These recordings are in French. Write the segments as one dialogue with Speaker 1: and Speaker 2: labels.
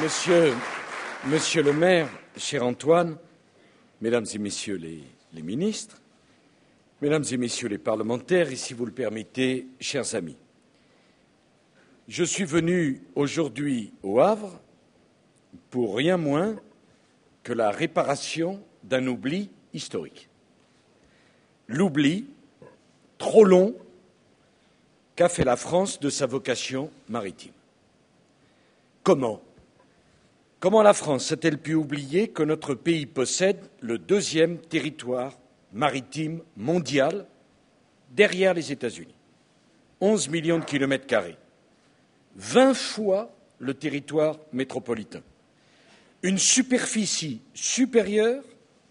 Speaker 1: Monsieur le maire, cher Antoine, mesdames et messieurs les ministres, mesdames et messieurs les parlementaires, et si vous le permettez, chers amis, je suis venu aujourd'hui au Havre pour rien moins que la réparation d'un oubli historique. L'oubli, trop long, qu'a fait la France de sa vocation maritime. Comment la France a-t-elle pu oublier que notre pays possède le deuxième territoire maritime mondial derrière les États-Unis? 11 millions de kilomètres carrés, 20 fois le territoire métropolitain, une superficie supérieure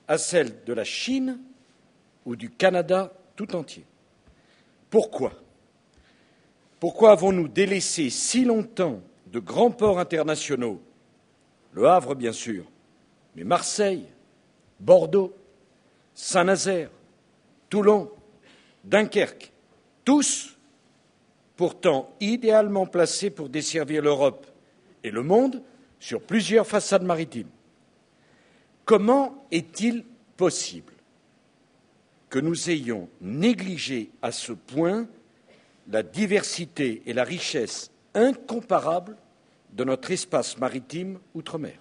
Speaker 1: à celle de la Chine ou du Canada tout entier. Pourquoi avons-nous délaissé si longtemps de grands ports internationaux, le Havre bien sûr, mais Marseille, Bordeaux, Saint-Nazaire, Toulon, Dunkerque, tous pourtant idéalement placés pour desservir l'Europe et le monde sur plusieurs façades maritimes? Comment est-il possible que nous ayons négligé à ce point la diversité et la richesse incomparables de notre espace maritime outre-mer?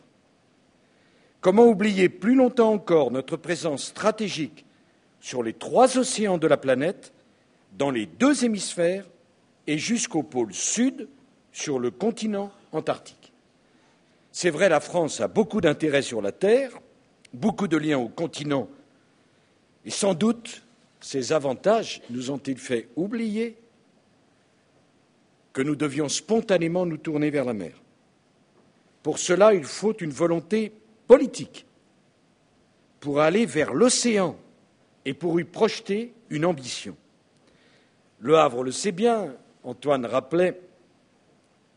Speaker 1: Comment oublier plus longtemps encore notre présence stratégique sur les 3 océans de la planète, dans les 2 hémisphères et jusqu'au pôle sud, sur le continent antarctique? C'est vrai, la France a beaucoup d'intérêts sur la Terre, beaucoup de liens au continent, et sans doute ces avantages nous ont-ils fait oublier que nous devions spontanément nous tourner vers la mer. Pour cela, il faut une volonté politique pour aller vers l'océan et pour y projeter une ambition. Le Havre le sait bien, Antoine rappelait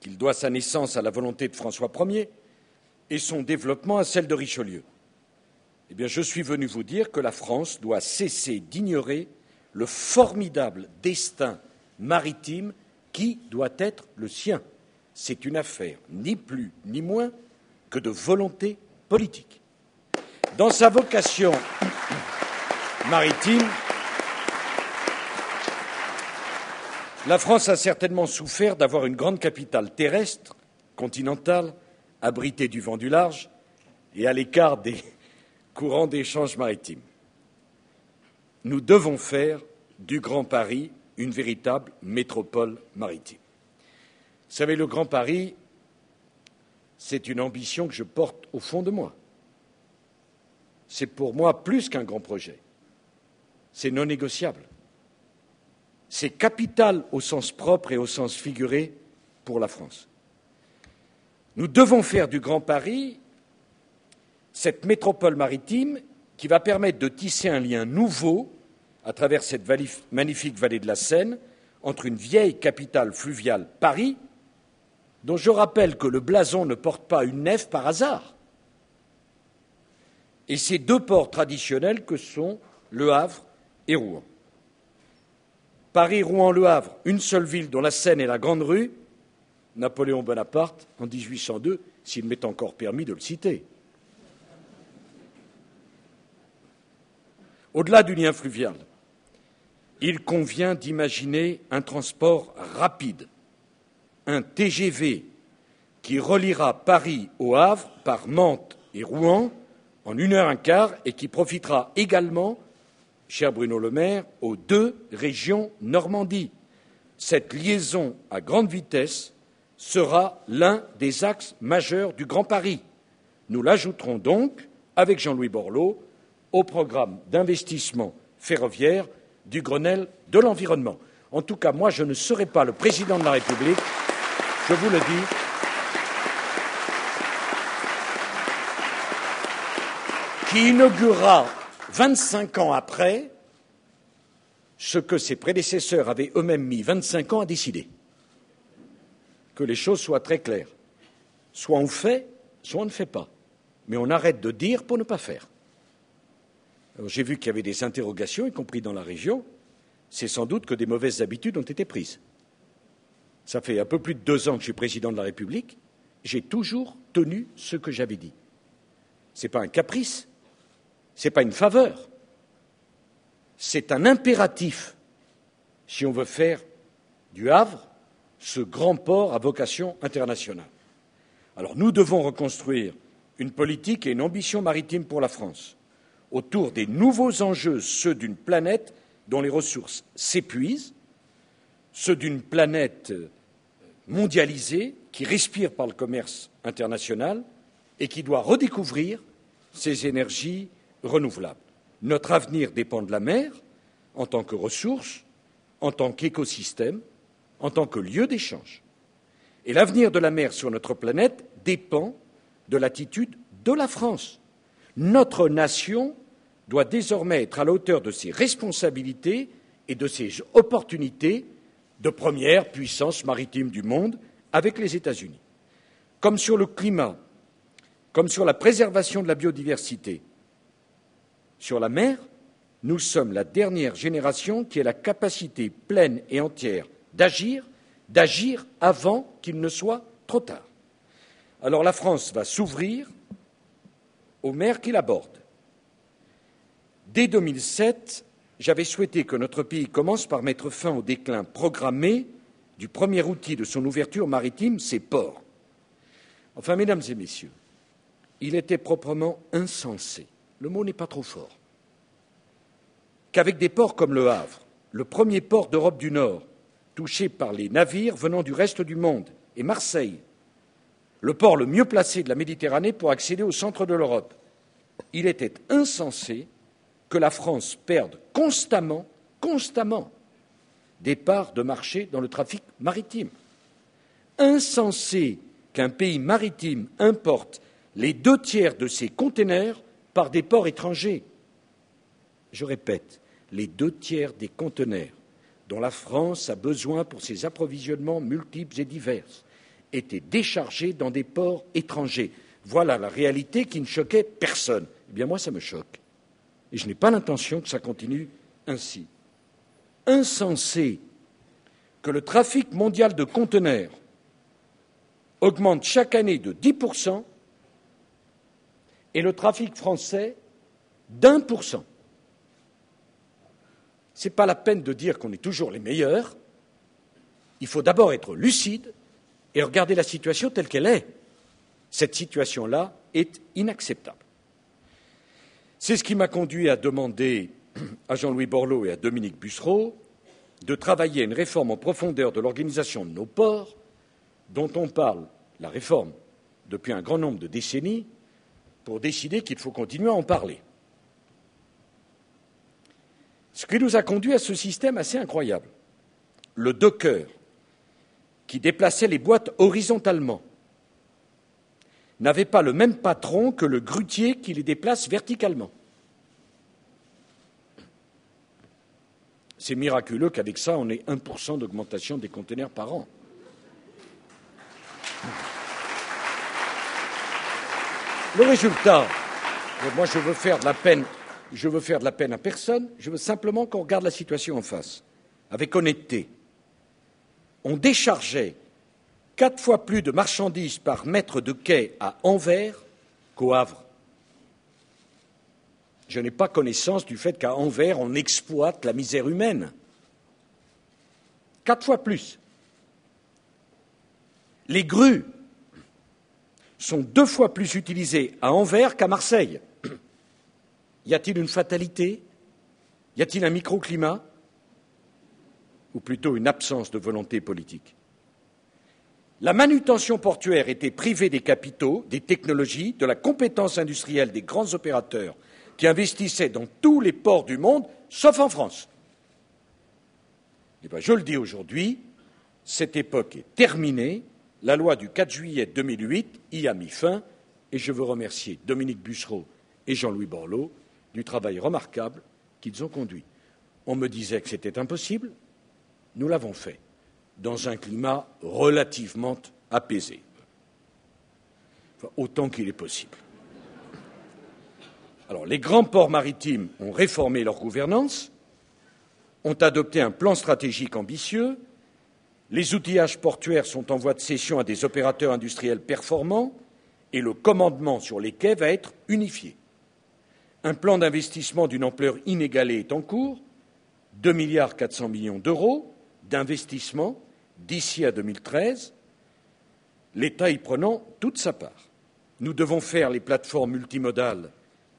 Speaker 1: qu'il doit sa naissance à la volonté de François Ier et son développement à celle de Richelieu. Eh bien, je suis venu vous dire que la France doit cesser d'ignorer le formidable destin maritime qui doit être le sien. C'est une affaire ni plus ni moins que de volonté politique. Dans sa vocation maritime, la France a certainement souffert d'avoir une grande capitale terrestre, continentale, abritée du vent du large et à l'écart des courants d'échange maritimes. Nous devons faire du Grand Paris une véritable métropole maritime. Vous savez, le Grand Paris, c'est une ambition que je porte au fond de moi. C'est pour moi plus qu'un grand projet. C'est non négociable. C'est capital au sens propre et au sens figuré pour la France. Nous devons faire du Grand Paris cette métropole maritime qui va permettre de tisser un lien nouveau à travers cette magnifique vallée de la Seine, entre une vieille capitale fluviale, Paris, dont je rappelle que le blason ne porte pas une nef par hasard, et ces 2 ports traditionnels que sont Le Havre et Rouen. Paris, Rouen, Le Havre, une seule ville dont la Seine est la grande rue, Napoléon Bonaparte, en 1802, s'il m'est encore permis de le citer. Au-delà du lien fluvial, il convient d'imaginer un transport rapide, un TGV qui reliera Paris au Havre par Mantes et Rouen en 1h15 et qui profitera également, cher Bruno Le Maire, aux 2 régions Normandie. Cette liaison à grande vitesse sera l'un des axes majeurs du Grand Paris. Nous l'ajouterons donc, avec Jean-Louis Borloo, au programme d'investissement ferroviaire du Grenelle de l'environnement. En tout cas, moi, je ne serai pas le président de la République, je vous le dis, qui inaugurera 25 ans après ce que ses prédécesseurs avaient eux-mêmes mis 25 ans à décider. Que les choses soient très claires. Soit on fait, soit on ne fait pas. Mais on arrête de dire pour ne pas faire. Alors, j'ai vu qu'il y avait des interrogations, y compris dans la région. C'est sans doute que des mauvaises habitudes ont été prises. Ça fait un peu plus de 2 ans que je suis président de la République. j'ai toujours tenu ce que j'avais dit. Ce n'est pas un caprice, ce n'est pas une faveur, c'est un impératif si on veut faire du Havre ce grand port à vocation internationale. Alors nous devons reconstruire une politique et une ambition maritime pour la France autour des nouveaux enjeux, ceux d'une planète dont les ressources s'épuisent, ceux d'une planète mondialisée qui respire par le commerce international et qui doit redécouvrir ses énergies renouvelables. Notre avenir dépend de la mer en tant que ressource, en tant qu'écosystème, en tant que lieu d'échange. Et l'avenir de la mer sur notre planète dépend de l'attitude de la France. Notre nation doit désormais être à la hauteur de ses responsabilités et de ses opportunités de première puissance maritime du monde avec les États-Unis. Comme sur le climat, comme sur la préservation de la biodiversité, sur la mer, nous sommes la dernière génération qui ait la capacité pleine et entière d'agir avant qu'il ne soit trop tard. Alors la France va s'ouvrir aux mers qui l'abordent. Dès 2007, j'avais souhaité que notre pays commence par mettre fin au déclin programmé du premier outil de son ouverture maritime, ses ports. Enfin, mesdames et messieurs, il était proprement insensé, le mot n'est pas trop fort, qu'avec des ports comme Le Havre, le premier port d'Europe du Nord, touché par les navires venant du reste du monde, et Marseille, le port le mieux placé de la Méditerranée pour accéder au centre de l'Europe, il était insensé que la France perde constamment des parts de marché dans le trafic maritime. Insensé qu'un pays maritime importe les 2/3 de ses conteneurs par des ports étrangers. Je répète, les 2/3 des conteneurs dont la France a besoin pour ses approvisionnements multiples et divers étaient déchargés dans des ports étrangers. Voilà la réalité qui ne choquait personne. Eh bien, moi, ça me choque. Et je n'ai pas l'intention que ça continue ainsi. Insensé que le trafic mondial de conteneurs augmente chaque année de 10% et le trafic français d'1%. Ce n'est pas la peine de dire qu'on est toujours les meilleurs. Il faut d'abord être lucide et regarder la situation telle qu'elle est. Cette situation-là est inacceptable. C'est ce qui m'a conduit à demander à Jean-Louis Borloo et à Dominique Bussereau de travailler à une réforme en profondeur de l'organisation de nos ports, dont on parle, la réforme, depuis un grand nombre de décennies, pour décider qu'il faut continuer à en parler. Ce qui nous a conduit à ce système assez incroyable. Le docker, qui déplaçait les boîtes horizontalement, n'avait pas le même patron que le grutier qui les déplace verticalement. C'est miraculeux qu'avec ça, on ait 1% d'augmentation des conteneurs par an. Le résultat, moi je veux faire de la peine à personne, je veux simplement qu'on regarde la situation en face, avec honnêteté. On déchargeait 4 fois plus de marchandises par mètre de quai à Anvers qu'au Havre. Je n'ai pas connaissance du fait qu'à Anvers, on exploite la misère humaine. 4 fois plus. Les grues sont 2 fois plus utilisées à Anvers qu'à Marseille. Y a-t-il une fatalité? Y a-t-il un microclimat? Ou plutôt une absence de volonté politique? La manutention portuaire était privée des capitaux, des technologies, de la compétence industrielle des grands opérateurs qui investissaient dans tous les ports du monde, sauf en France. Eh bien, je le dis aujourd'hui, cette époque est terminée. La loi du 4 juillet 2008 y a mis fin et je veux remercier Dominique Bussereau et Jean-Louis Borloo du travail remarquable qu'ils ont conduit. On me disait que c'était impossible, nous l'avons fait, dans un climat relativement apaisé, enfin, autant qu'il est possible. Alors, les grands ports maritimes ont réformé leur gouvernance, ont adopté un plan stratégique ambitieux Les outillages portuaires sont en voie de cession à des opérateurs industriels performants et le commandement sur les quais va être unifié. Un plan d'investissement d'une ampleur inégalée est en cours, 2,4 milliards d'euros d'investissement d'ici à 2013, l'État y prenant toute sa part. Nous devons faire les plateformes multimodales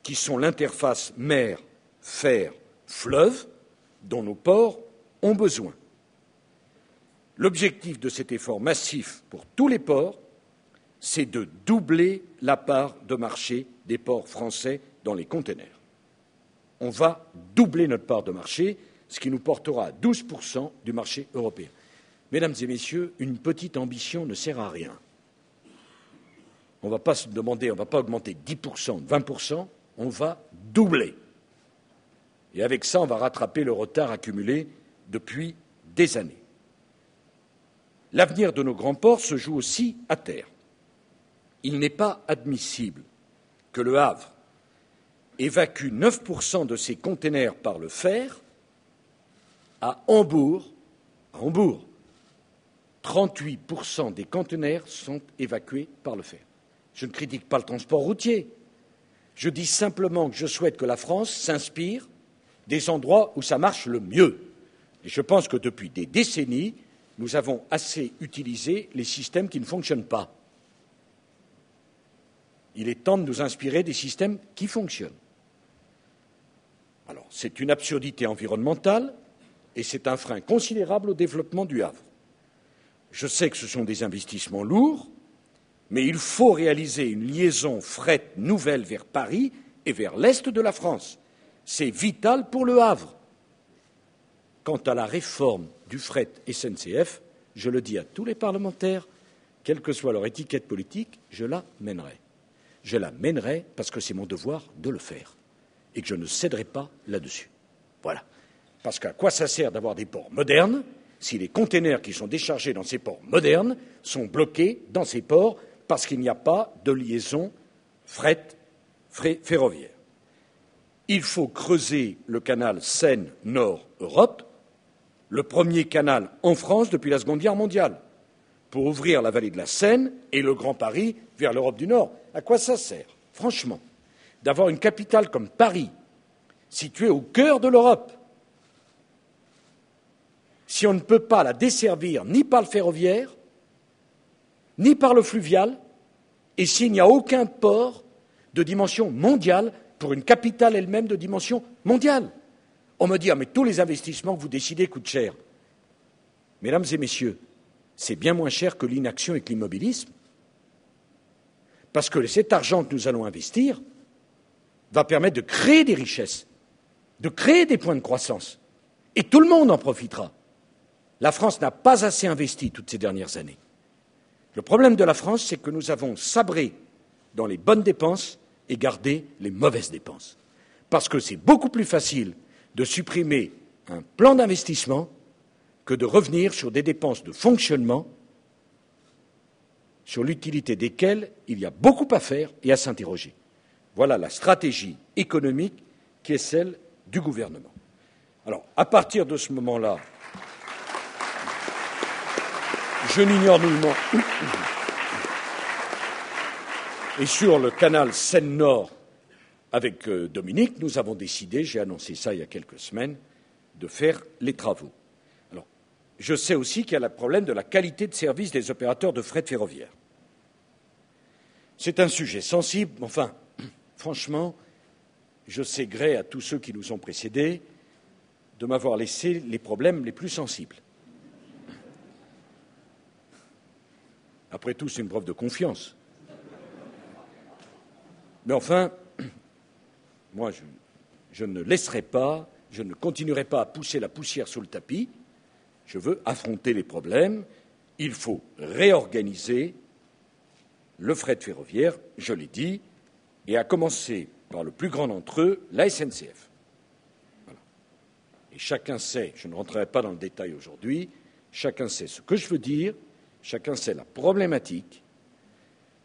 Speaker 1: qui sont l'interface mer, fer, fleuve dont nos ports ont besoin. L'objectif de cet effort massif pour tous les ports, c'est de doubler la part de marché des ports français dans les conteneurs. On va doubler notre part de marché, ce qui nous portera à 12% du marché européen. Mesdames et messieurs, une petite ambition ne sert à rien. On ne va pas se demander, on ne va pas augmenter 10%, 20%, on va doubler. Et avec ça, on va rattraper le retard accumulé depuis des années. L'avenir de nos grands ports se joue aussi à terre. Il n'est pas admissible que Le Havre évacue 9% de ses containers par le fer. À Hambourg, 38% des conteneurs sont évacués par le fer. Je ne critique pas le transport routier. Je dis simplement que je souhaite que la France s'inspire des endroits où ça marche le mieux. Et je pense que depuis des décennies, nous avons assez utilisé les systèmes qui ne fonctionnent pas. Il est temps de nous inspirer des systèmes qui fonctionnent. Alors, c'est une absurdité environnementale et c'est un frein considérable au développement du Havre. Je sais que ce sont des investissements lourds, mais il faut réaliser une liaison fret nouvelle vers Paris et vers l'est de la France. C'est vital pour Le Havre. Quant à la réforme du fret SNCF, je le dis à tous les parlementaires, quelle que soit leur étiquette politique, je la mènerai. Je la mènerai parce que c'est mon devoir de le faire et que je ne céderai pas là-dessus. Voilà. Parce qu'à quoi ça sert d'avoir des ports modernes si les containers qui sont déchargés dans ces ports modernes sont bloqués dans ces ports parce qu'il n'y a pas de liaison fret ferroviaire. Il faut creuser le canal Seine-Nord-Europe, le premier canal en France depuis la Seconde Guerre mondiale, pour ouvrir la vallée de la Seine et le Grand Paris vers l'Europe du Nord. À quoi ça sert, franchement, d'avoir une capitale comme Paris, située au cœur de l'Europe, si on ne peut pas la desservir ni par le ferroviaire, ni par le fluvial, et s'il n'y a aucun port de dimension mondiale pour une capitale elle-même de dimension mondiale. On me dit, ah, mais tous les investissements que vous décidez coûtent cher. Mesdames et messieurs, c'est bien moins cher que l'inaction et que l'immobilisme, parce que cet argent que nous allons investir va permettre de créer des richesses, de créer des points de croissance, et tout le monde en profitera. La France n'a pas assez investi toutes ces dernières années. Le problème de la France, c'est que nous avons sabré dans les bonnes dépenses et gardé les mauvaises dépenses. Parce que c'est beaucoup plus facile de supprimer un plan d'investissement que de revenir sur des dépenses de fonctionnement sur l'utilité desquelles il y a beaucoup à faire et à s'interroger. Voilà la stratégie économique qui est celle du gouvernement. Alors, à partir de ce moment-là, je n'ignore nullement. Et sur le canal Seine-Nord, avec Dominique, nous avons décidé, j'ai annoncé ça il y a quelques semaines, de faire les travaux. Alors, je sais aussi qu'il y a le problème de la qualité de service des opérateurs de fret ferroviaire. C'est un sujet sensible, enfin, franchement, je sais gré à tous ceux qui nous ont précédés de m'avoir laissé les problèmes les plus sensibles. Après tout, c'est une preuve de confiance. Mais enfin, moi, je ne laisserai pas, je ne continuerai pas à pousser la poussière sous le tapis. Je veux affronter les problèmes. Il faut réorganiser le fret ferroviaire, je l'ai dit, et à commencer par le plus grand d'entre eux, la SNCF. Voilà. Et chacun sait, je ne rentrerai pas dans le détail aujourd'hui, chacun sait ce que je veux dire, chacun sait la problématique.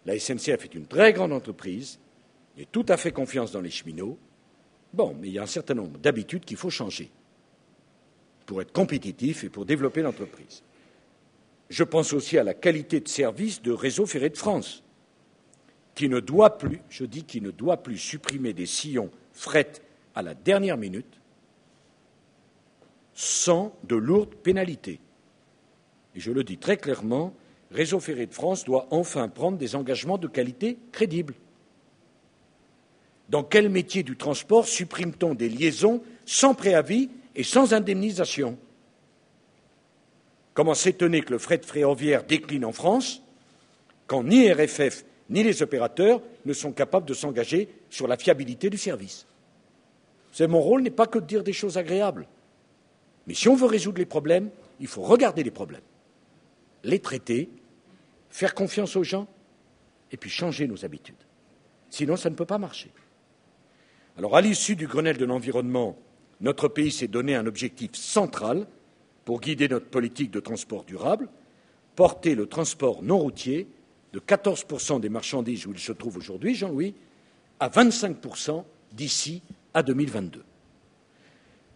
Speaker 1: La SNCF est une très grande entreprise, j'ai tout à fait confiance dans les cheminots. Bon, mais il y a un certain nombre d'habitudes qu'il faut changer pour être compétitif et pour développer l'entreprise. Je pense aussi à la qualité de service de Réseau Ferré de France, qui ne doit plus, je dis qui ne doit plus supprimer des sillons fret à la dernière minute sans de lourdes pénalités. Et je le dis très clairement, Réseau Ferré de France doit enfin prendre des engagements de qualité crédibles. Dans quel métier du transport supprime-t-on des liaisons sans préavis et sans indemnisation? Comment s'étonner que le fret ferroviaire décline en France quand ni RFF ni les opérateurs ne sont capables de s'engager sur la fiabilité du service? Mon rôle n'est pas que de dire des choses agréables. Mais si on veut résoudre les problèmes, il faut regarder les problèmes, les traiter, faire confiance aux gens et puis changer nos habitudes. Sinon, ça ne peut pas marcher. Alors, à l'issue du Grenelle de l'environnement, notre pays s'est donné un objectif central pour guider notre politique de transport durable, porter le transport non routier de 14% des marchandises où il se trouve aujourd'hui, Jean-Louis, à 25% d'ici à 2022.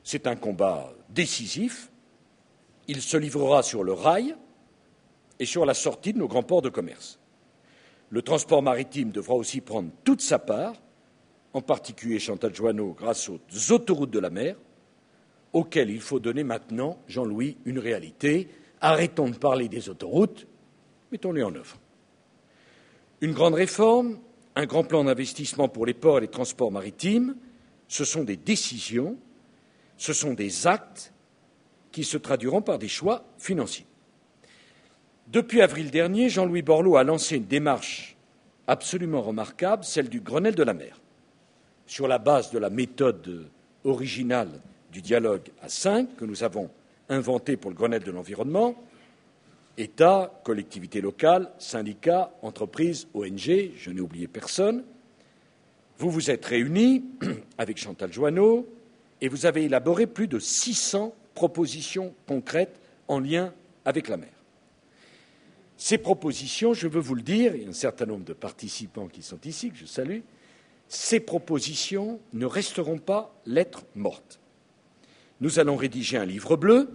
Speaker 1: C'est un combat décisif. Il se livrera sur le rail et sur la sortie de nos grands ports de commerce. Le transport maritime devra aussi prendre toute sa part, en particulier Chantal Joanneau, grâce aux autoroutes de la mer, auxquelles il faut donner maintenant, Jean-Louis, une réalité. Arrêtons de parler des autoroutes, mettons-les en œuvre. Une grande réforme, un grand plan d'investissement pour les ports et les transports maritimes, ce sont des décisions, ce sont des actes qui se traduiront par des choix financiers. Depuis avril dernier, Jean-Louis Borloo a lancé une démarche absolument remarquable, celle du Grenelle de la mer. Sur la base de la méthode originale du dialogue à 5 que nous avons inventé pour le Grenelle de l'environnement, État, collectivités locales, syndicats, entreprises, ONG, je n'ai oublié personne, vous vous êtes réunis avec Chantal Joanneau et vous avez élaboré plus de 600 propositions concrètes en lien avec la mer. Ces propositions, je veux vous le dire, il y a un certain nombre de participants qui sont ici, que je salue, ces propositions ne resteront pas lettres mortes. Nous allons rédiger un livre bleu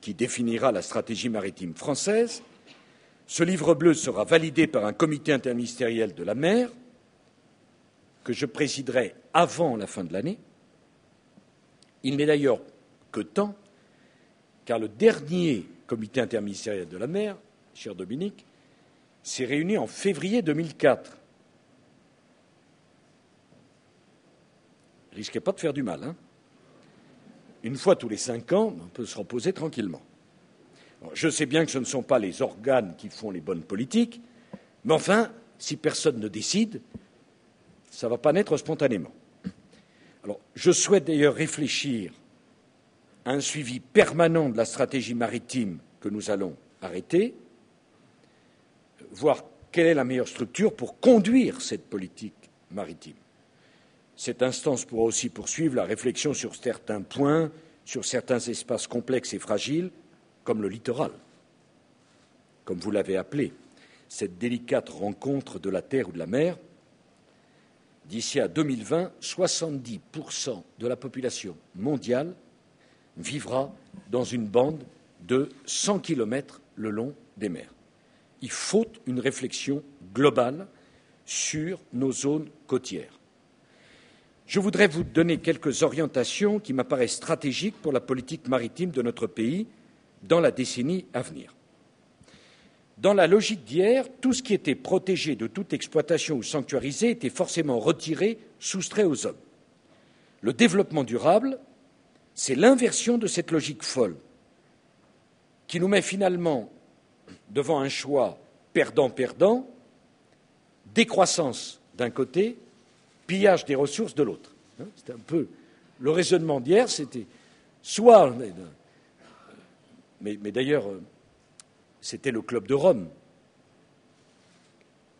Speaker 1: qui définira la stratégie maritime française. Ce livre bleu sera validé par un comité interministériel de la mer que je présiderai avant la fin de l'année. Il n'est d'ailleurs que temps, car le dernier comité interministériel de la mer, cher Dominique, s'est réuni en février 2004. Risquez pas de faire du mal, hein. Une fois tous les 5 ans, on peut se reposer tranquillement. Alors, je sais bien que ce ne sont pas les organes qui font les bonnes politiques, mais enfin, si personne ne décide, ça ne va pas naître spontanément. Alors, je souhaite d'ailleurs réfléchir à un suivi permanent de la stratégie maritime que nous allons arrêter, voir quelle est la meilleure structure pour conduire cette politique maritime. Cette instance pourra aussi poursuivre la réflexion sur certains points, sur certains espaces complexes et fragiles, comme le littoral, comme vous l'avez appelé, cette délicate rencontre de la terre ou de la mer. D'ici à 2020, 70% de la population mondiale vivra dans une bande de 100 km le long des mers. Il faut une réflexion globale sur nos zones côtières. Je voudrais vous donner quelques orientations qui m'apparaissent stratégiques pour la politique maritime de notre pays dans la décennie à venir. Dans la logique d'hier, tout ce qui était protégé de toute exploitation ou sanctuarisé était forcément retiré, soustrait aux hommes. Le développement durable, c'est l'inversion de cette logique folle qui nous met finalement devant un choix perdant-perdant, décroissance d'un côté, pillage des ressources de l'autre. C'était un peu le raisonnement d'hier, c'était soit, mais d'ailleurs, c'était le club de Rome.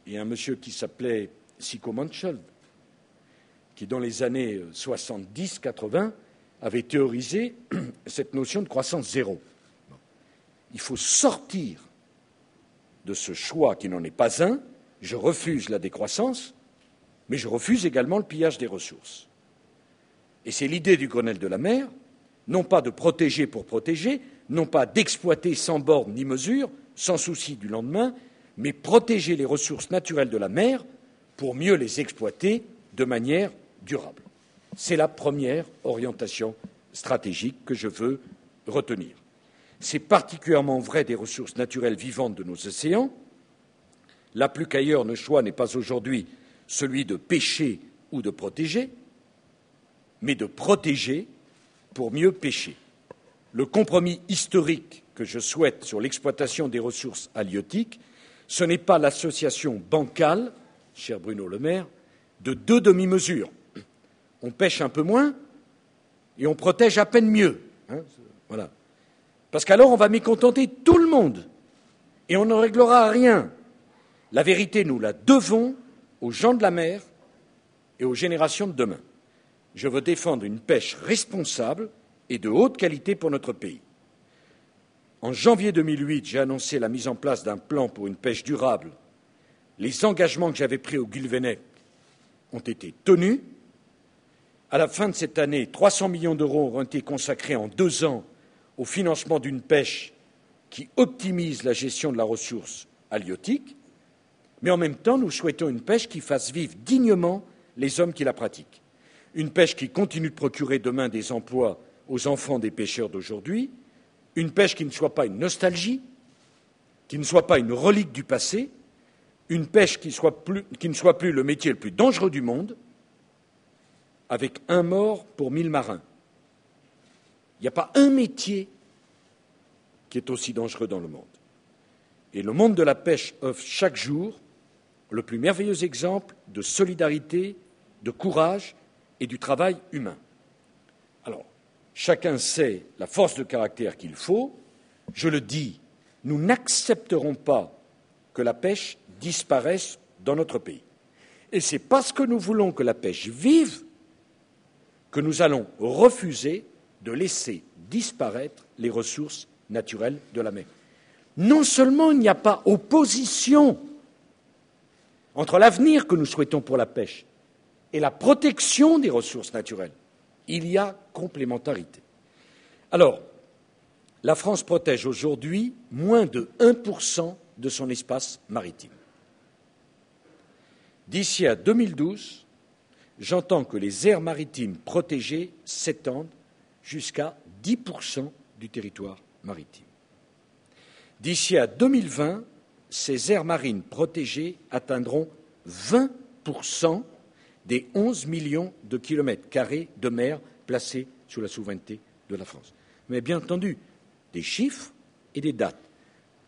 Speaker 1: Il y a un monsieur qui s'appelait Sico Mansholt, qui dans les années 70-80 avait théorisé cette notion de croissance zéro. Il faut sortir de ce choix qui n'en est pas un. Je refuse la décroissance, mais je refuse également le pillage des ressources. Et c'est l'idée du Grenelle de la mer, non pas de protéger pour protéger, non pas d'exploiter sans borne ni mesure, sans souci du lendemain, mais protéger les ressources naturelles de la mer pour mieux les exploiter de manière durable. C'est la première orientation stratégique que je veux retenir. C'est particulièrement vrai des ressources naturelles vivantes de nos océans. Là plus qu'ailleurs, notre choix n'est pas aujourd'hui celui de pêcher ou de protéger, mais de protéger pour mieux pêcher. Le compromis historique que je souhaite sur l'exploitation des ressources halieutiques, ce n'est pas l'association bancale, cher Bruno Le Maire, de deux demi-mesures. On pêche un peu moins et on protège à peine mieux. Voilà. Parce qu'alors on va mécontenter tout le monde et on ne réglera rien. La vérité, nous la devons aux gens de la mer et aux générations de demain. Je veux défendre une pêche responsable et de haute qualité pour notre pays. En janvier 2008, j'ai annoncé la mise en place d'un plan pour une pêche durable. Les engagements que j'avais pris au Guilvinec ont été tenus. À la fin de cette année, 300 millions d'euros auront été consacrés en 2 ans au financement d'une pêche qui optimise la gestion de la ressource halieutique, mais en même temps, nous souhaitons une pêche qui fasse vivre dignement les hommes qui la pratiquent. Une pêche qui continue de procurer demain des emplois aux enfants des pêcheurs d'aujourd'hui, une pêche qui ne soit pas une nostalgie, qui ne soit pas une relique du passé, une pêche qui ne soit plus le métier le plus dangereux du monde, avec 1 mort pour 1000 marins. Il n'y a pas un métier qui est aussi dangereux dans le monde. Et le monde de la pêche offre chaque jour le plus merveilleux exemple de solidarité, de courage et du travail humain. Alors, chacun sait la force de caractère qu'il faut. Je le dis, nous n'accepterons pas que la pêche disparaisse dans notre pays. Et c'est parce que nous voulons que la pêche vive que nous allons refuser de laisser disparaître les ressources naturelles de la mer. Non seulement il n'y a pas opposition entre l'avenir que nous souhaitons pour la pêche et la protection des ressources naturelles, il y a complémentarité. Alors, la France protège aujourd'hui moins de 1% de son espace maritime. D'ici à 2012, j'entends que les aires maritimes protégées s'étendent jusqu'à 10% du territoire maritime. D'ici à 2020, ces aires marines protégées atteindront 20% des 11 millions de kilomètres carrés de mer placés sous la souveraineté de la France. Mais bien entendu, des chiffres et des dates.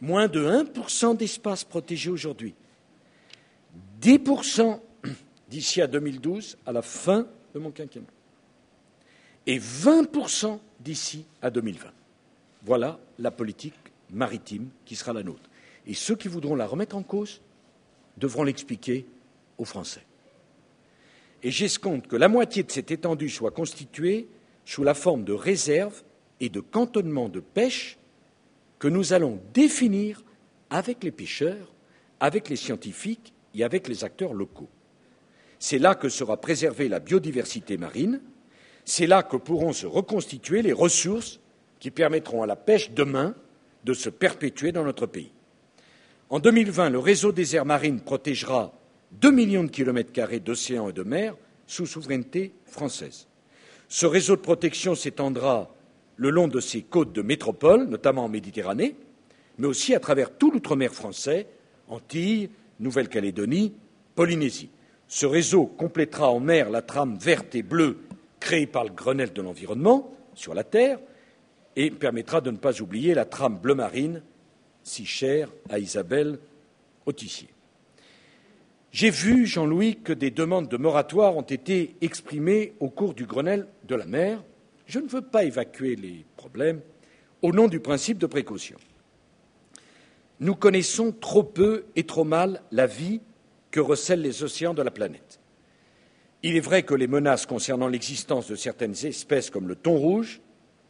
Speaker 1: Moins de 1% d'espace protégé aujourd'hui. 10% d'ici à 2012, à la fin de mon quinquennat. Et 20% d'ici à 2020. Voilà la politique maritime qui sera la nôtre. Et ceux qui voudront la remettre en cause devront l'expliquer aux Français. Et j'escompte que la moitié de cette étendue soit constituée sous la forme de réserves et de cantonnements de pêche que nous allons définir avec les pêcheurs, avec les scientifiques et avec les acteurs locaux. C'est là que sera préservée la biodiversité marine, c'est là que pourront se reconstituer les ressources qui permettront à la pêche demain de se perpétuer dans notre pays. En 2020, le réseau des aires marines protégera 2 millions de kilomètres carrés d'océans et de mer sous souveraineté française. Ce réseau de protection s'étendra le long de ses côtes de métropole, notamment en Méditerranée, mais aussi à travers tout l'outre-mer français, Antilles, Nouvelle-Calédonie, Polynésie. Ce réseau complétera en mer la trame verte et bleue créée par le Grenelle de l'environnement sur la Terre et permettra de ne pas oublier la trame bleu marine si chère à Isabelle Autissier. J'ai vu, Jean-Louis, que des demandes de moratoire ont été exprimées au cours du Grenelle de la mer. Je ne veux pas évacuer les problèmes au nom du principe de précaution. Nous connaissons trop peu et trop mal la vie que recèlent les océans de la planète. Il est vrai que les menaces concernant l'existence de certaines espèces comme le thon rouge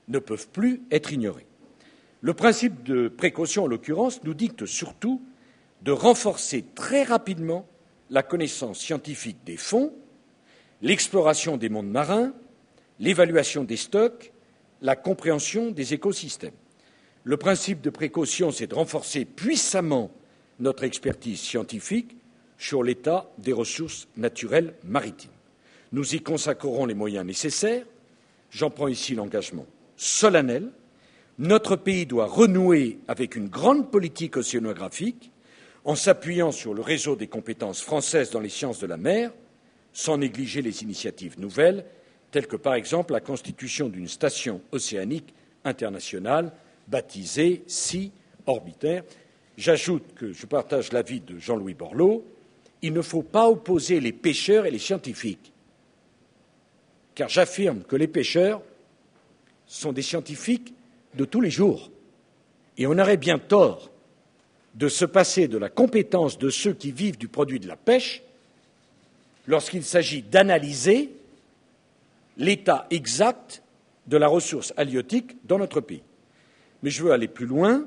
Speaker 1: ne peuvent plus être ignorées. Le principe de précaution, en l'occurrence, nous dicte surtout de renforcer très rapidement la connaissance scientifique des fonds, l'exploration des mondes marins, l'évaluation des stocks, la compréhension des écosystèmes. Le principe de précaution, c'est de renforcer puissamment notre expertise scientifique sur l'état des ressources naturelles maritimes. Nous y consacrerons les moyens nécessaires. J'en prends ici l'engagement solennel. Notre pays doit renouer avec une grande politique océanographique en s'appuyant sur le réseau des compétences françaises dans les sciences de la mer, sans négliger les initiatives nouvelles, telles que par exemple la constitution d'une station océanique internationale baptisée Sea Orbiter. J'ajoute que je partage l'avis de Jean-Louis Borloo, il ne faut pas opposer les pêcheurs et les scientifiques, car j'affirme que les pêcheurs sont des scientifiques de tous les jours, et on aurait bien tort de se passer de la compétence de ceux qui vivent du produit de la pêche lorsqu'il s'agit d'analyser l'état exact de la ressource halieutique dans notre pays. Mais je veux aller plus loin.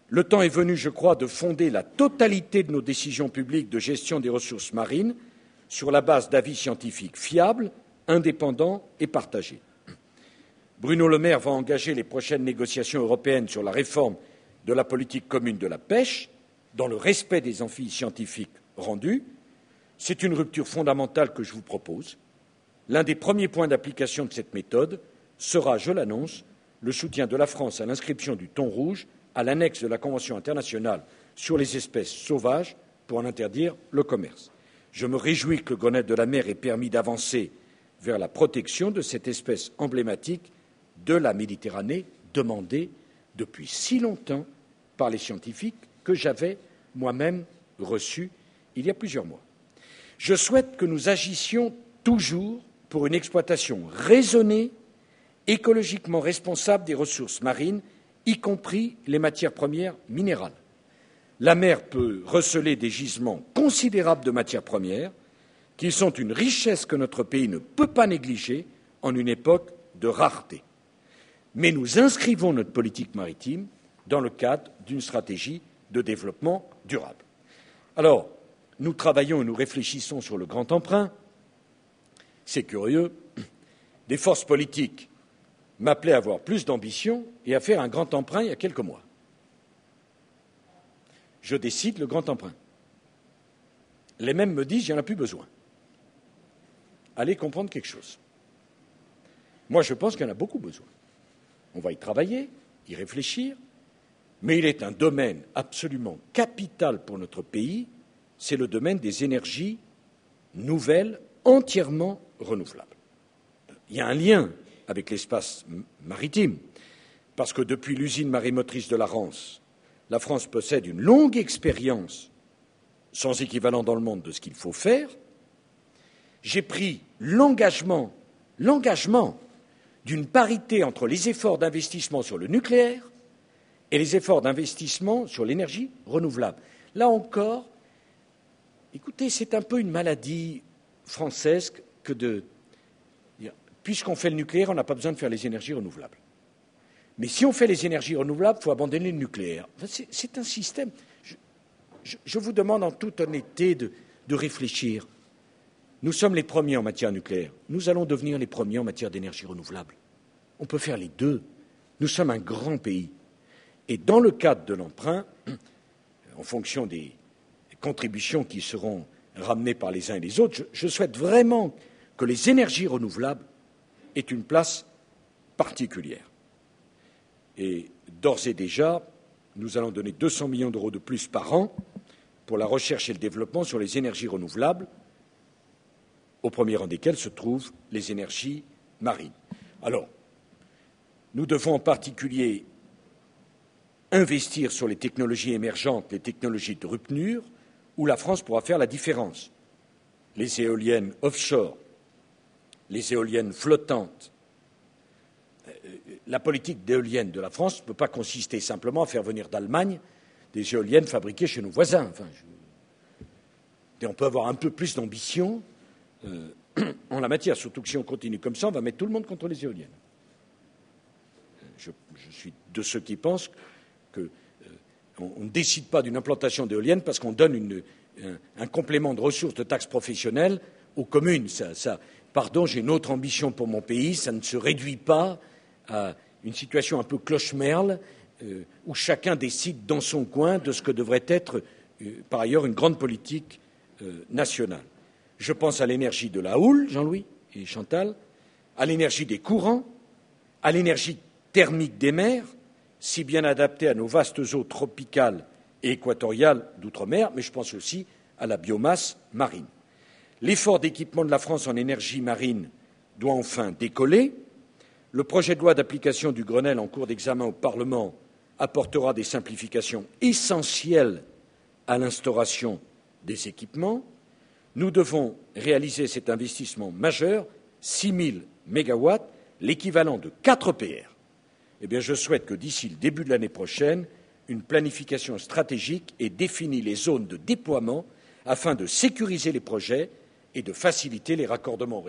Speaker 1: Le temps est venu, je crois, de fonder la totalité de nos décisions publiques de gestion des ressources marines sur la base d'avis scientifiques fiables, indépendants et partagés. Bruno Le Maire va engager les prochaines négociations européennes sur la réforme de la politique commune de la pêche, dans le respect des avis scientifiques rendus. C'est une rupture fondamentale que je vous propose. L'un des premiers points d'application de cette méthode sera, je l'annonce, le soutien de la France à l'inscription du thon rouge à l'annexe de la Convention internationale sur les espèces sauvages pour en interdire le commerce. Je me réjouis que le Grenelle de la mer ait permis d'avancer vers la protection de cette espèce emblématique de la Méditerranée, demandée depuis si longtemps par les scientifiques que j'avais moi-même reçus il y a plusieurs mois. Je souhaite que nous agissions toujours pour une exploitation raisonnée, écologiquement responsable des ressources marines, y compris les matières premières minérales. La mer peut receler des gisements considérables de matières premières qui sont une richesse que notre pays ne peut pas négliger en une époque de rareté. Mais nous inscrivons notre politique maritime dans le cadre d'une stratégie de développement durable. Alors, nous travaillons et nous réfléchissons sur le grand emprunt. C'est curieux, des forces politiques m'appelaient à avoir plus d'ambition et à faire un grand emprunt il y a quelques mois. Je décide le grand emprunt. Les mêmes me disent, il n'y en a plus besoin. Allez comprendre quelque chose. Moi, je pense qu'il y en a beaucoup besoin. On va y travailler, y réfléchir, mais il est un domaine absolument capital pour notre pays, c'est le domaine des énergies nouvelles, entièrement renouvelables. Il y a un lien avec l'espace maritime, parce que depuis l'usine marémotrice de la Rance, la France possède une longue expérience sans équivalent dans le monde de ce qu'il faut faire. J'ai pris l'engagement d'une parité entre les efforts d'investissement sur le nucléaire et les efforts d'investissement sur l'énergie renouvelable. Là encore, écoutez, c'est un peu une maladie française que de dire, puisqu'on fait le nucléaire, on n'a pas besoin de faire les énergies renouvelables. Mais si on fait les énergies renouvelables, il faut abandonner le nucléaire. C'est un système. Je vous demande en toute honnêteté de réfléchir. Nous sommes les premiers en matière nucléaire. Nous allons devenir les premiers en matière d'énergie renouvelable. On peut faire les deux. Nous sommes un grand pays. Et dans le cadre de l'emprunt, en fonction des contributions qui seront ramenées par les uns et les autres, je souhaite vraiment que les énergies renouvelables aient une place particulière. Et d'ores et déjà, nous allons donner 200 millions d'euros de plus par an pour la recherche et le développement sur les énergies renouvelables, au premier rang desquelles se trouvent les énergies marines. Alors, nous devons en particulier investir sur les technologies émergentes, les technologies de rupture, où la France pourra faire la différence. Les éoliennes offshore, les éoliennes flottantes. La politique d'éoliennes de la France ne peut pas consister simplement à faire venir d'Allemagne des éoliennes fabriquées chez nos voisins. Enfin, et on peut avoir un peu plus d'ambition en la matière, surtout que si on continue comme ça, on va mettre tout le monde contre les éoliennes. Je suis de ceux qui pensent qu'on ne décide pas d'une implantation d'éoliennes parce qu'on donne un complément de ressources de taxes professionnelles aux communes. Pardon, j'ai une autre ambition pour mon pays, ça ne se réduit pas à une situation un peu cloche-merle, où chacun décide dans son coin de ce que devrait être, par ailleurs, une grande politique nationale. Je pense à l'énergie de la houle, Jean-Louis et Chantal, à l'énergie des courants, à l'énergie thermique des mers, si bien adaptée à nos vastes eaux tropicales et équatoriales d'outre-mer, mais je pense aussi à la biomasse marine. L'effort d'équipement de la France en énergie marine doit enfin décoller. Le projet de loi d'application du Grenelle en cours d'examen au Parlement apportera des simplifications essentielles à l'instauration des équipements. Nous devons réaliser cet investissement majeur, 6 000 mégawatts, l'équivalent de 4 PR. Eh bien, je souhaite que d'ici le début de l'année prochaine, une planification stratégique ait défini les zones de déploiement afin de sécuriser les projets et de faciliter les raccordements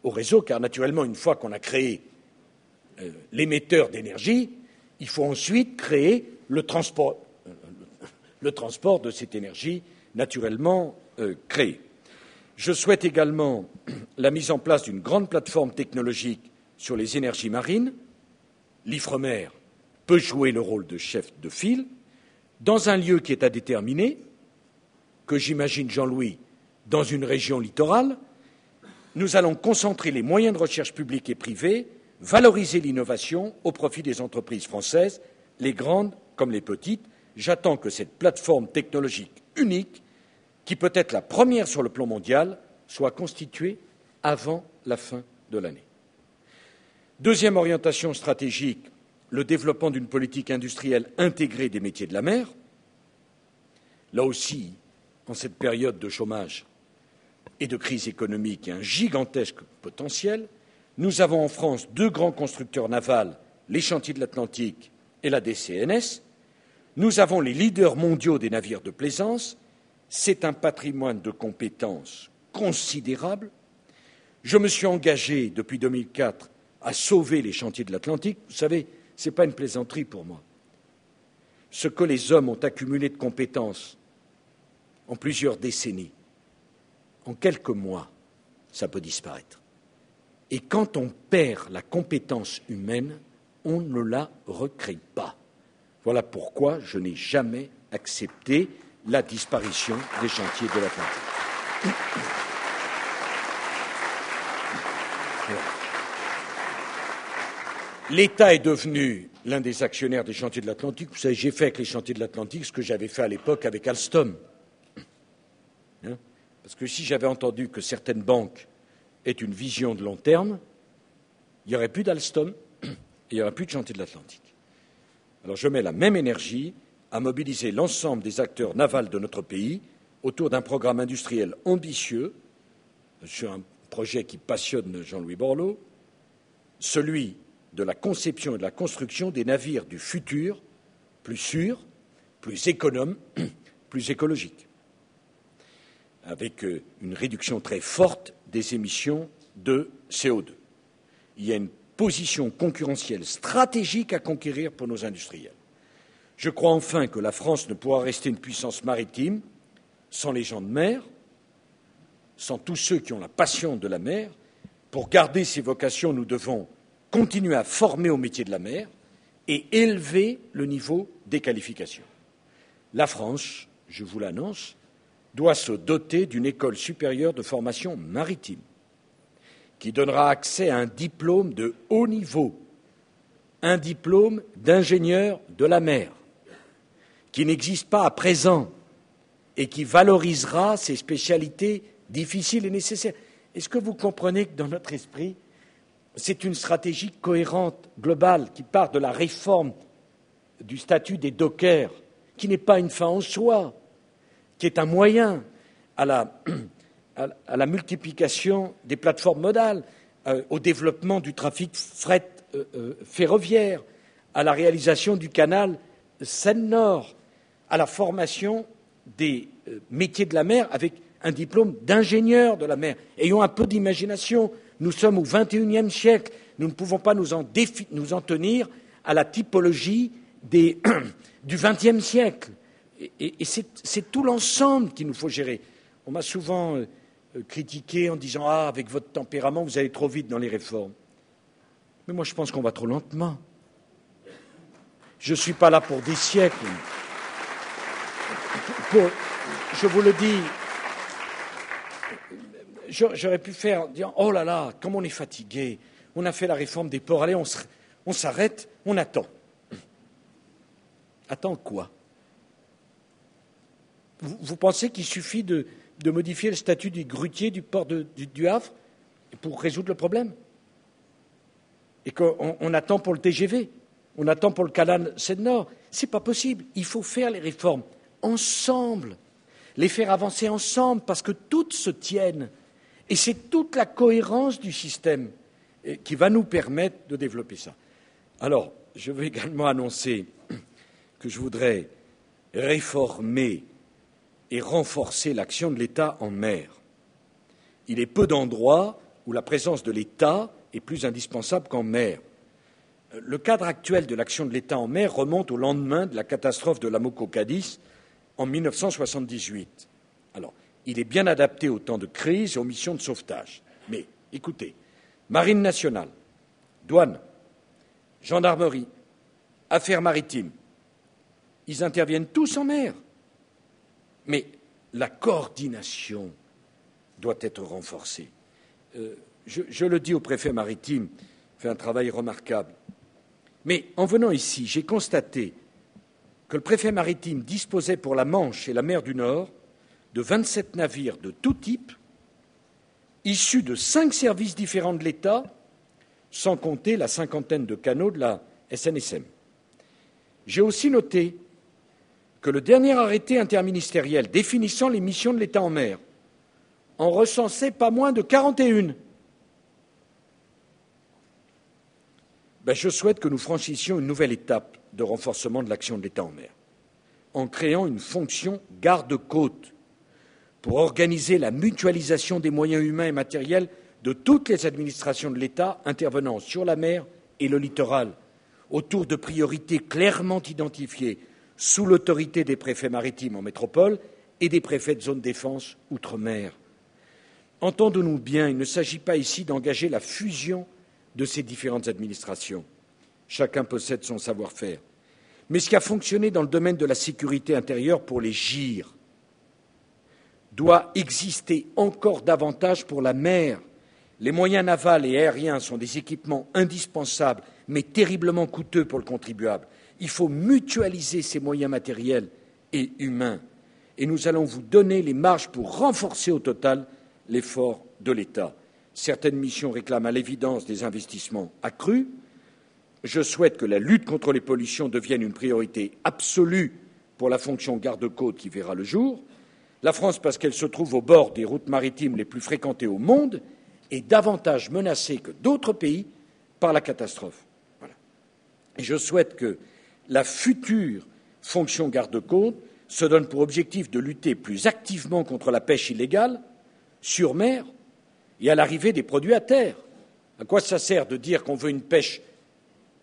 Speaker 1: au réseau, car naturellement, une fois qu'on a créé l'émetteur d'énergie, il faut ensuite créer le transport de cette énergie naturellement créée. Je souhaite également la mise en place d'une grande plateforme technologique sur les énergies marines. L'Ifremer peut jouer le rôle de chef de file dans un lieu qui est à déterminer, que j'imagine, Jean-Louis, dans une région littorale. Nous allons concentrer les moyens de recherche publics et privés, valoriser l'innovation au profit des entreprises françaises, les grandes comme les petites. J'attends que cette plateforme technologique unique, qui peut être la première sur le plan mondial, soit constituée avant la fin de l'année. Deuxième orientation stratégique, le développement d'une politique industrielle intégrée des métiers de la mer. Là aussi, en cette période de chômage et de crise économique, il y a un gigantesque potentiel. Nous avons en France 2 grands constructeurs navals, les Chantiers de l'Atlantique et la DCNS. Nous avons les leaders mondiaux des navires de plaisance. C'est un patrimoine de compétences considérable. Je me suis engagé depuis 2004 à sauver les Chantiers de l'Atlantique. Vous savez, ce n'est pas une plaisanterie pour moi. Ce que les hommes ont accumulé de compétences en plusieurs décennies, en quelques mois, ça peut disparaître. Et quand on perd la compétence humaine, on ne la recrée pas. Voilà pourquoi je n'ai jamais accepté la disparition des Chantiers de l'Atlantique. L'État est devenu l'un des actionnaires des Chantiers de l'Atlantique. Vous savez, j'ai fait avec les Chantiers de l'Atlantique ce que j'avais fait à l'époque avec Alstom. Parce que si j'avais entendu que certaines banques aient une vision de long terme, il n'y aurait plus d'Alstom et il n'y aurait plus de Chantiers de l'Atlantique. Alors je mets la même énergie à mobiliser l'ensemble des acteurs navals de notre pays autour d'un programme industriel ambitieux, sur un projet qui passionne Jean-Louis Borloo, celui de la conception et de la construction des navires du futur, plus sûrs, plus économes, plus écologiques, avec une réduction très forte des émissions de CO2. Il y a une position concurrentielle stratégique à conquérir pour nos industriels. Je crois enfin que la France ne pourra rester une puissance maritime sans les gens de mer, sans tous ceux qui ont la passion de la mer. Pour garder ces vocations, nous devons continuer à former au métier de la mer et élever le niveau des qualifications. La France, je vous l'annonce, doit se doter d'une école supérieure de formation maritime qui donnera accès à un diplôme de haut niveau, un diplôme d'ingénieur de la mer, qui n'existe pas à présent et qui valorisera ces spécialités difficiles et nécessaires. Est-ce que vous comprenez que dans notre esprit, c'est une stratégie cohérente, globale, qui part de la réforme du statut des dockers, qui n'est pas une fin en soi, qui est un moyen à la multiplication des plateformes modales, au développement du trafic fret ferroviaire, à la réalisation du canal Seine-Nord, à la formation des métiers de la mer avec un diplôme d'ingénieur de la mer. Ayons un peu d'imagination. Nous sommes au XXIe siècle. Nous ne pouvons pas nous en tenir à la typologie du XXe siècle. Et c'est tout l'ensemble qu'il nous faut gérer. On m'a souvent critiqué en disant « Ah, avec votre tempérament, vous allez trop vite dans les réformes ». Mais moi, je pense qu'on va trop lentement. Je ne suis pas là pour des siècles. Je vous le dis, j'aurais pu dire, oh là là, comme on est fatigué, on a fait la réforme des ports, allez, on s'arrête, on attend. Attends quoi? Vous pensez qu'il suffit de modifier le statut du grutier du port du Havre pour résoudre le problème? Et qu'on attend pour le TGV, on attend pour le canal Seine-Nord? C'est pas possible. Il faut faire les réformes ensemble, les faire avancer ensemble, parce que toutes se tiennent. Et c'est toute la cohérence du système qui va nous permettre de développer ça. Alors, je veux également annoncer que je voudrais réformer et renforcer l'action de l'État en mer. Il est peu d'endroits où la présence de l'État est plus indispensable qu'en mer. Le cadre actuel de l'action de l'État en mer remonte au lendemain de la catastrophe de l'Amoco-Cadiz en 1978. Alors, il est bien adapté aux temps de crise et aux missions de sauvetage. Mais, écoutez, Marine nationale, douane, gendarmerie, affaires maritimes, ils interviennent tous en mer. Mais la coordination doit être renforcée. Je le dis au préfet maritime, il fait un travail remarquable. Mais en venant ici, j'ai constaté que le préfet maritime disposait pour la Manche et la mer du Nord de 27 navires de tout type, issus de 5 services différents de l'État, sans compter la cinquantaine de canaux de la SNSM. J'ai aussi noté que le dernier arrêté interministériel définissant les missions de l'État en mer en recensait pas moins de 41. Je souhaite que nous franchissions une nouvelle étape de renforcement de l'action de l'État en mer, en créant une fonction garde-côte pour organiser la mutualisation des moyens humains et matériels de toutes les administrations de l'État intervenant sur la mer et le littoral, autour de priorités clairement identifiées, sous l'autorité des préfets maritimes en métropole et des préfets de zone défense outre-mer. Entendons-nous bien, il ne s'agit pas ici d'engager la fusion de ces différentes administrations. Chacun possède son savoir-faire. Mais ce qui a fonctionné dans le domaine de la sécurité intérieure pour les GIR doit exister encore davantage pour la mer. Les moyens navals et aériens sont des équipements indispensables, mais terriblement coûteux pour le contribuable. Il faut mutualiser ces moyens matériels et humains. Et nous allons vous donner les marges pour renforcer au total l'effort de l'État. Certaines missions réclament à l'évidence des investissements accrus. Je souhaite que la lutte contre les pollutions devienne une priorité absolue pour la fonction garde-côte qui verra le jour. La France, parce qu'elle se trouve au bord des routes maritimes les plus fréquentées au monde, est davantage menacée que d'autres pays par la catastrophe. Voilà. Et je souhaite que la future fonction garde-côte se donne pour objectif de lutter plus activement contre la pêche illégale sur mer et à l'arrivée des produits à terre. À quoi ça sert de dire qu'on veut une pêche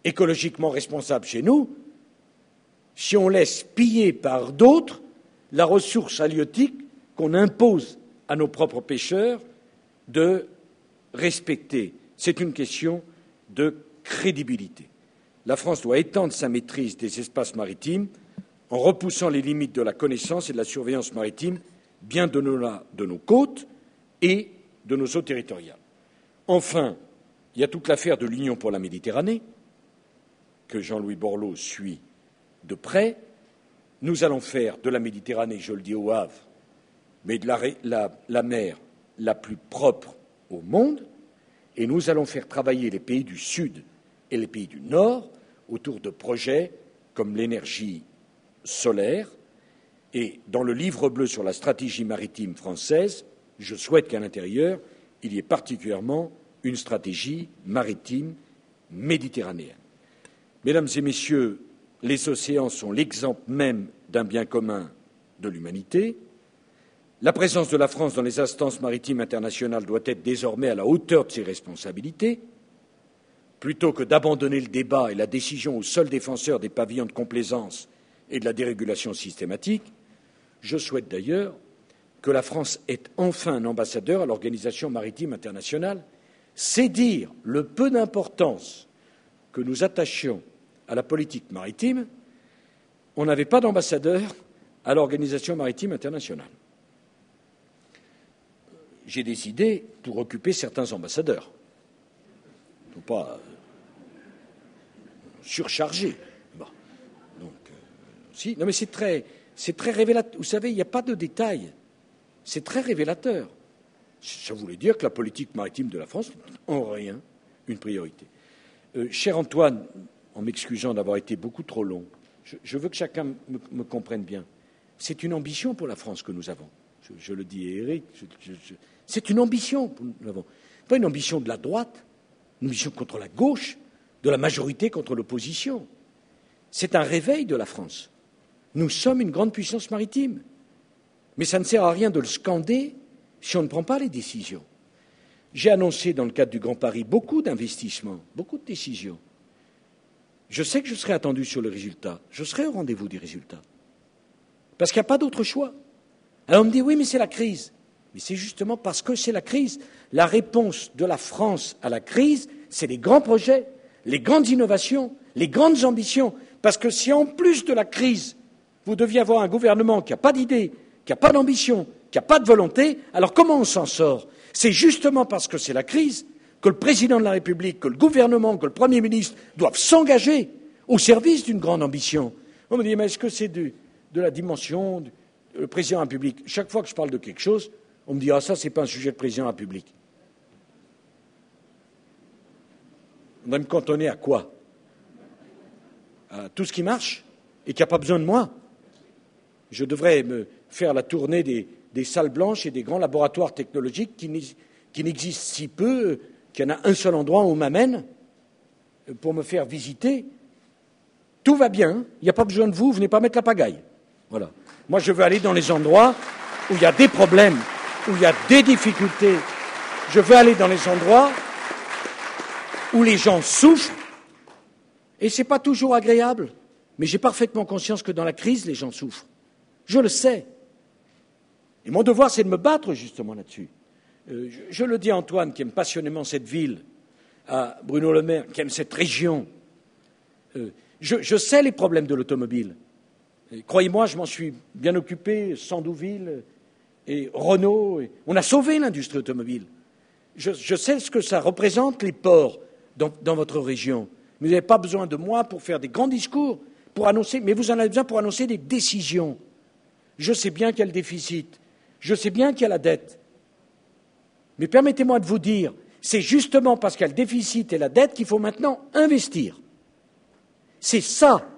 Speaker 1: écologiquement responsable chez nous si on laisse piller par d'autres la ressource halieutique qu'on impose à nos propres pêcheurs de respecter? C'est une question de crédibilité. La France doit étendre sa maîtrise des espaces maritimes en repoussant les limites de la connaissance et de la surveillance maritime, bien au-delà de nos côtes et de nos eaux territoriales. Enfin, il y a toute l'affaire de l'Union pour la Méditerranée, que Jean-Louis Borloo suit de près. Nous allons faire de la Méditerranée, je le dis au Havre, mais de la mer la plus propre au monde, et nous allons faire travailler les pays du Sud et les pays du Nord autour de projets comme l'énergie solaire. Et dans le livre bleu sur la stratégie maritime française, je souhaite qu'à l'intérieur, il y ait particulièrement une stratégie maritime méditerranéenne. Mesdames et messieurs, les océans sont l'exemple même d'un bien commun de l'humanité. La présence de la France dans les instances maritimes internationales doit être désormais à la hauteur de ses responsabilités. Plutôt que d'abandonner le débat et la décision aux seuls défenseurs des pavillons de complaisance et de la dérégulation systématique, je souhaite d'ailleurs que la France ait enfin un ambassadeur à l'Organisation maritime internationale. C'est dire le peu d'importance que nous attachions à la politique maritime, on n'avait pas d'ambassadeur à l'Organisation maritime internationale. J'ai décidé pour occuper certains ambassadeurs. Il ne faut pas surcharger. Bon. Donc, si. Non, mais c'est très révélateur. Vous savez, il n'y a pas de détails. C'est très révélateur. Ça voulait dire que la politique maritime de la France n'est en rien une priorité. Cher Antoine, en m'excusant d'avoir été beaucoup trop long, je veux que chacun me comprenne bien. C'est une ambition pour la France que nous avons. Je le dis à Éric, c'est une ambition que nous avons. Pas une ambition de la droite, une ambition contre la gauche, de la majorité contre l'opposition. C'est un réveil de la France. Nous sommes une grande puissance maritime. Mais ça ne sert à rien de le scander si on ne prend pas les décisions. J'ai annoncé dans le cadre du Grand Paris beaucoup d'investissements, beaucoup de décisions. Je sais que je serai attendu sur le résultat. Je serai au rendez-vous des résultats. Parce qu'il n'y a pas d'autre choix. Alors on me dit, oui, mais c'est la crise. Mais c'est justement parce que c'est la crise. La réponse de la France à la crise, c'est les grands projets, les grandes innovations, les grandes ambitions. Parce que si en plus de la crise, vous deviez avoir un gouvernement qui n'a pas d'idée, qui n'a pas d'ambition, qui n'a pas de volonté, alors comment on s'en sort? C'est justement parce que c'est la crise que le président de la République, que le gouvernement, que le Premier ministre doivent s'engager au service d'une grande ambition. On me dit, mais est-ce que c'est de la dimension du président de la République? Chaque fois que je parle de quelque chose, on me dit, ah ça, c'est pas un sujet de président de la République. On va me cantonner à quoi? À tout ce qui marche et qui n'a pas besoin de moi. Je devrais me faire la tournée des salles blanches et des grands laboratoires technologiques qui n'existent si peu qu'il y en a un seul endroit où on m'amène pour me faire visiter. Tout va bien, il n'y a pas besoin de vous, venez pas mettre la pagaille. Voilà. Moi, je veux aller dans les endroits où il y a des problèmes, où il y a des difficultés. Je veux aller dans les endroits où les gens souffrent. Et ce n'est pas toujours agréable. Mais j'ai parfaitement conscience que dans la crise, les gens souffrent. Je le sais. Et mon devoir, c'est de me battre justement là-dessus. Je le dis à Antoine, qui aime passionnément cette ville, à Bruno Le Maire, qui aime cette région. Je sais les problèmes de l'automobile. Croyez-moi, je m'en suis bien occupé, Sandouville et Renault. On a sauvé l'industrie automobile. Je sais ce que ça représente, les ports, dans votre région. Mais vous n'avez pas besoin de moi pour faire des grands discours, pour annoncer, mais vous en avez besoin pour annoncer des décisions. Je sais bien qu'il y a le déficit. Je sais bien qu'il y a la dette. Mais permettez-moi de vous dire, c'est justement parce qu'il y a le déficit et la dette qu'il faut maintenant investir. C'est ça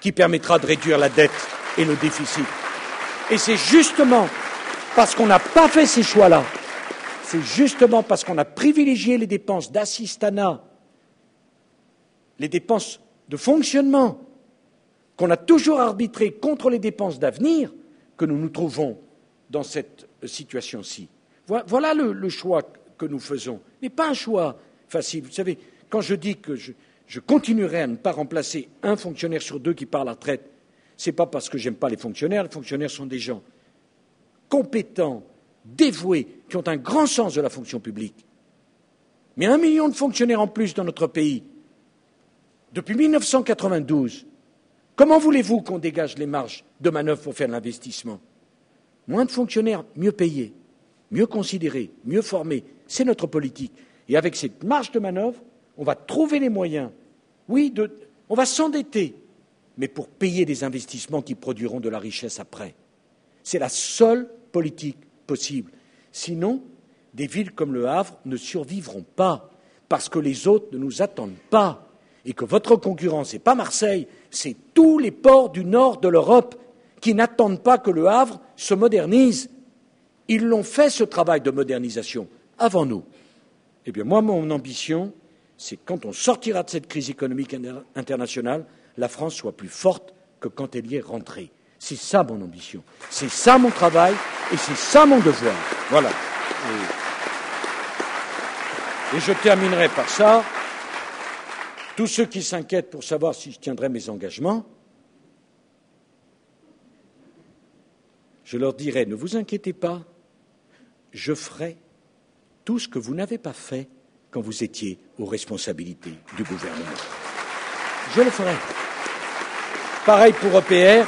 Speaker 1: qui permettra de réduire la dette et le déficit. Et c'est justement parce qu'on n'a pas fait ces choix-là, c'est justement parce qu'on a privilégié les dépenses d'assistanat, les dépenses de fonctionnement, qu'on a toujours arbitré contre les dépenses d'avenir, que nous nous trouvons dans cette situation-ci. Voilà le choix que nous faisons. Mais pas un choix facile. Vous savez, quand je dis que je continuerai à ne pas remplacer un fonctionnaire sur deux qui part à la retraite, ce n'est pas parce que j'aime pas les fonctionnaires sont des gens compétents, dévoués, qui ont un grand sens de la fonction publique. Mais 1 million de fonctionnaires en plus dans notre pays, depuis 1992, comment voulez-vous qu'on dégage les marges de manœuvre pour faire de l'investissement? Moins de fonctionnaires, mieux payés, mieux considérés, mieux formés. C'est notre politique. Et avec cette marge de manœuvre, on va trouver les moyens. Oui, on va s'endetter, mais pour payer des investissements qui produiront de la richesse après. C'est la seule politique possible. Sinon, des villes comme Le Havre ne survivront pas, parce que les autres ne nous attendent pas. Et que votre concurrent, ce n'est pas Marseille, c'est tous les ports du nord de l'Europe qui n'attendent pas que Le Havre se modernise. Ils l'ont fait, ce travail de modernisation, avant nous. Eh bien, moi, mon ambition, c'est que quand on sortira de cette crise économique internationale, la France soit plus forte que quand elle y est rentrée. C'est ça mon ambition, c'est ça mon travail et c'est ça mon devoir. Voilà. Et je terminerai par ça. Tous ceux qui s'inquiètent pour savoir si je tiendrai mes engagements, je leur dirai, ne vous inquiétez pas, je ferai tout ce que vous n'avez pas fait quand vous étiez aux responsabilités du gouvernement. Je le ferai. Pareil pour EPR,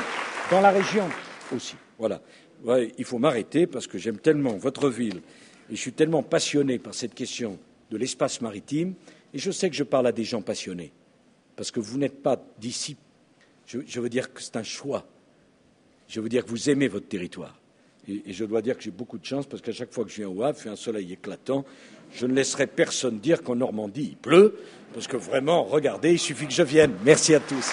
Speaker 1: dans la région aussi. Voilà. Ouais, il faut m'arrêter parce que j'aime tellement votre ville et je suis tellement passionné par cette question de l'espace maritime et je sais que je parle à des gens passionnés parce que vous n'êtes pas d'ici. Je veux dire que c'est un choix. Je veux dire que vous aimez votre territoire. Et je dois dire que j'ai beaucoup de chance parce qu'à chaque fois que je viens au Havre, il fait un soleil éclatant. Je ne laisserai personne dire qu'en Normandie, il pleut parce que vraiment, regardez, il suffit que je vienne. Merci à tous.